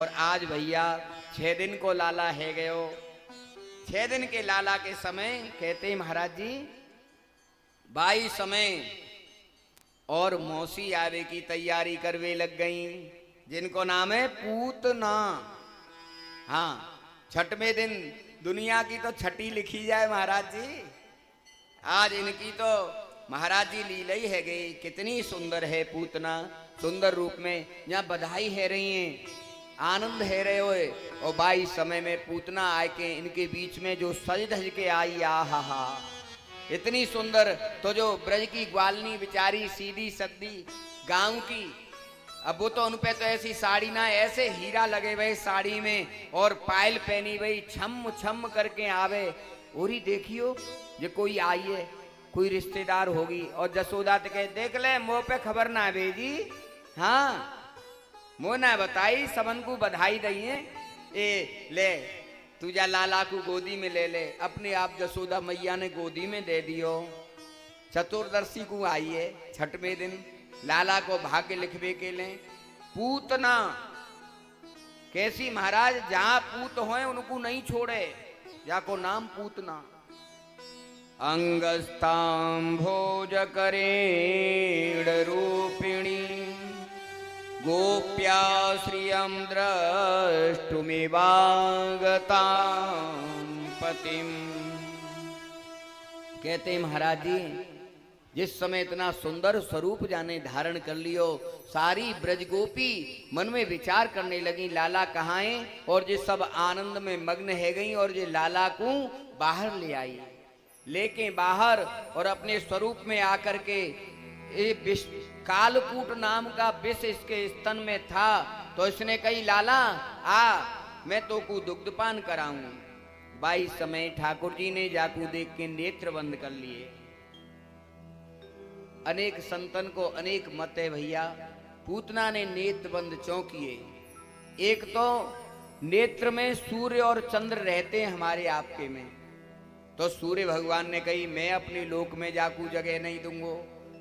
और आज भैया 6 दिन को लाला है गयो। 6 दिन के लाला के समय कहते महाराज जी 22 समय और मौसी आवे की तैयारी करवे लग गई, जिनको नाम है पूतना। हाँ, छठवें दिन दुनिया की तो छठी लिखी जाए महाराज जी, आज इनकी तो महाराज जी लीला ही है गई। कितनी सुंदर है पूतना, सुंदर रूप में यहाँ बधाई है रही हैं, आनंद है रहे हो। और 22 समय में पूतना आए के इनके बीच में जो सज धज के आई, आ हा इतनी सुंदर। तो जो ब्रज की ग्वालनी बेचारी सीधी सद्दी गांव की, अब वो तो उन पे तो ऐसी साड़ी ना, ऐसे हीरा लगे हुए साड़ी में और पायल पहनी हुई छम छम करके आवे। और ही देखियो जो कोई आई है, कोई रिश्तेदार होगी, और जसोदा तो कहे देख ले मुँह पे खबर ना भेजी, हाँ मुँह ना बताई, सबन को बधाई दई है। ए ले तुझा लाला को गोदी में ले ले। अपने आप जसोदा मैया ने गोदी में दे दियो। चतुर्दशी को आई है छठवें दिन, लाला को भाग्य लिखवे के ले। पूतना कैसी महाराज, जहां पूत होए उनको नहीं छोड़े, जाको नाम पूतना। अंगस्ताम भोज करेण रूपिणी गोप्या श्रियं द्रष्टुमिवागतां पतिम। कहते महाराज जी जिस समय इतना सुंदर स्वरूप जाने धारण कर लियो, सारी ब्रज गोपी मन में विचार करने लगी लाला कहाँ है, और ये सब आनंद में मग्न है गई। और ये लाला को बाहर ले आई, लेके बाहर और अपने स्वरूप में आकर के कालकूट नाम का विष इसके स्तन में था। तो इसने कही लाला आ, मैं तो को दुग्धपान कराऊं। 22 समय ठाकुर जी ने जाकू देख के नेत्र बंद कर लिए। अनेक संतन को अनेक मत है भैया, पूतना ने नेत्र बंद क्यों किए? एक तो नेत्र में सूर्य और चंद्र रहते हैं हमारे आपके में, तो सूर्य भगवान ने कही मैं अपने लोक में जाकू जगह नहीं दूंगो,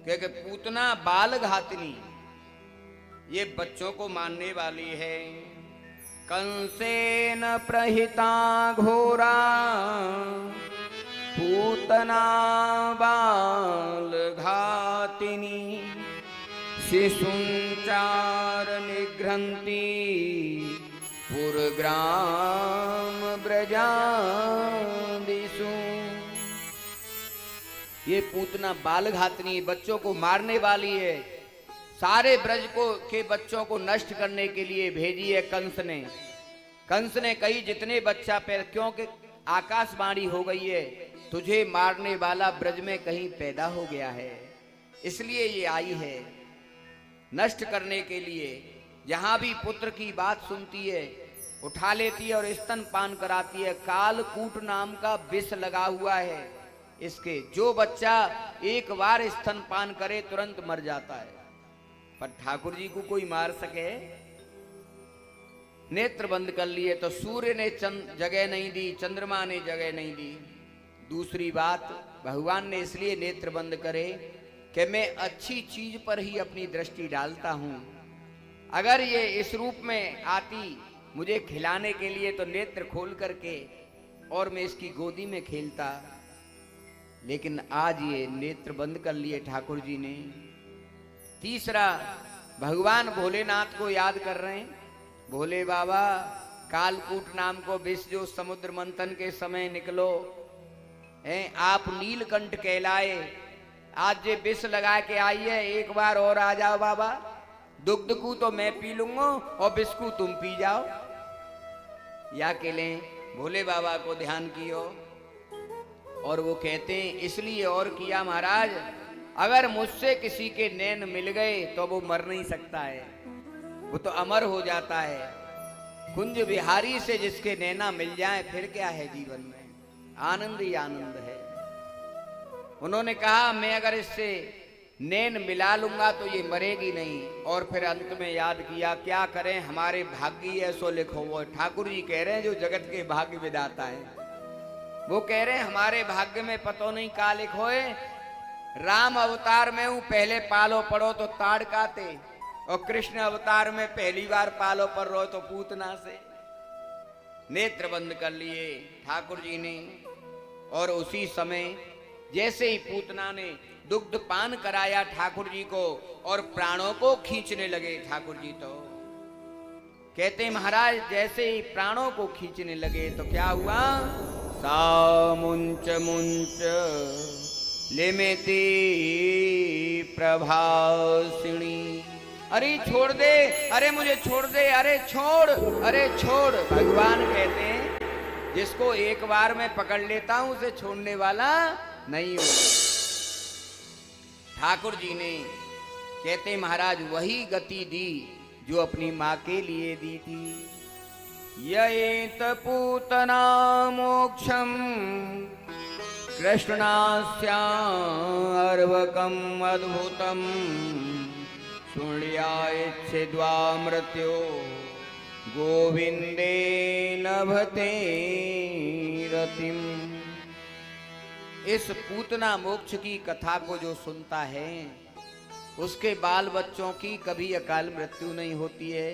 क्योंकि पूतना बाल घातनी, ये बच्चों को मारने वाली है। कंसेन प्रहिता घोरा पूतना बाल घातिनी शिशुंचार निघ्रंती पुरग्राम ब्रजादिषु। ये पूतना बाल घातनी, बच्चों को मारने वाली है, सारे ब्रज को के बच्चों को नष्ट करने के लिए भेजी है कंस ने। कंस ने कही जितने बच्चा पैदा, क्योंकि आकाशवाणी हो गई है तुझे मारने वाला ब्रज में कहीं पैदा हो गया है, इसलिए ये आई है नष्ट करने के लिए। जहां भी पुत्र की बात सुनती है उठा लेती है और स्तन पान कराती है। कालकूट नाम का विष लगा हुआ है इसके, जो बच्चा एक बार स्तन पान करे तुरंत मर जाता है। पर ठाकुर जी को कोई मार सके? नेत्र बंद कर लिए तो सूर्य ने जगह नहीं दी, चंद्रमा ने जगह नहीं दी। दूसरी बात, भगवान ने इसलिए नेत्र बंद करे कि मैं अच्छी चीज पर ही अपनी दृष्टि डालता हूं। अगर ये इस रूप में आती मुझे खिलाने के लिए तो नेत्र खोल करके और मैं इसकी गोदी में खेलता, लेकिन आज ये नेत्र बंद कर लिए ठाकुर जी ने। तीसरा, भगवान भोलेनाथ को याद कर रहे हैं। भोले बाबा, कालकूट नाम को विष जो समुद्र मंथन के समय निकलो हैं, आप नीलकंठ कहलाए, आज ये विष लगा के आई है, एक बार और आ जाओ बाबा, दुग्ध को तो मैं पी लूंगा और विष को तुम पी जाओ। या के लें भोले बाबा को ध्यान कियो। और वो कहते हैं इसलिए और किया महाराज, अगर मुझसे किसी के नैन मिल गए तो वो मर नहीं सकता है, वो तो अमर हो जाता है। कुंज बिहारी से जिसके नैना मिल जाए फिर क्या है जीवन में, आनंद ही आनंद है। उन्होंने कहा मैं अगर इससे नैन मिला लूंगा तो ये मरेगी नहीं। और फिर अंत में याद किया क्या करें, हमारे भाग्य ऐसो लिखो। वो ठाकुर जी कह रहे हैं जो जगत के भाग्य विधाता है, वो कह रहे हैं हमारे भाग्य में पतो नहीं का लिखोए। राम अवतार में हूं, पहले पालो पड़ो तो ताड़ काते, और कृष्ण अवतार में पहली बार पालो पर रो तो पूतना से नेत्र बंद कर लिए ठाकुर जी ने। और उसी समय जैसे ही पूतना ने दुग्ध पान कराया ठाकुर जी को और प्राणों को खींचने लगे ठाकुर जी, तो कहते महाराज जैसे ही प्राणों को खींचने लगे तो क्या हुआ, सा मुंच मुंच लेमेती प्रभासिणी, अरे छोड़ दे, अरे मुझे छोड़ दे, अरे छोड़, अरे छोड़। भगवान कहते हैं जिसको एक बार मैं पकड़ लेता हूं उसे छोड़ने वाला नहीं हूं। ठाकुर जी ने कहते महाराज वही गति दी जो अपनी मां के लिए दी थी। येत पूतना मोक्षम कृष्णास्यार्वकम अद्भुतम सुण्यायच्छेद्वा मृत्यो गोविंदे लभते रतिम। इस पूतना मोक्ष की कथा को जो सुनता है उसके बाल बच्चों की कभी अकाल मृत्यु नहीं होती है।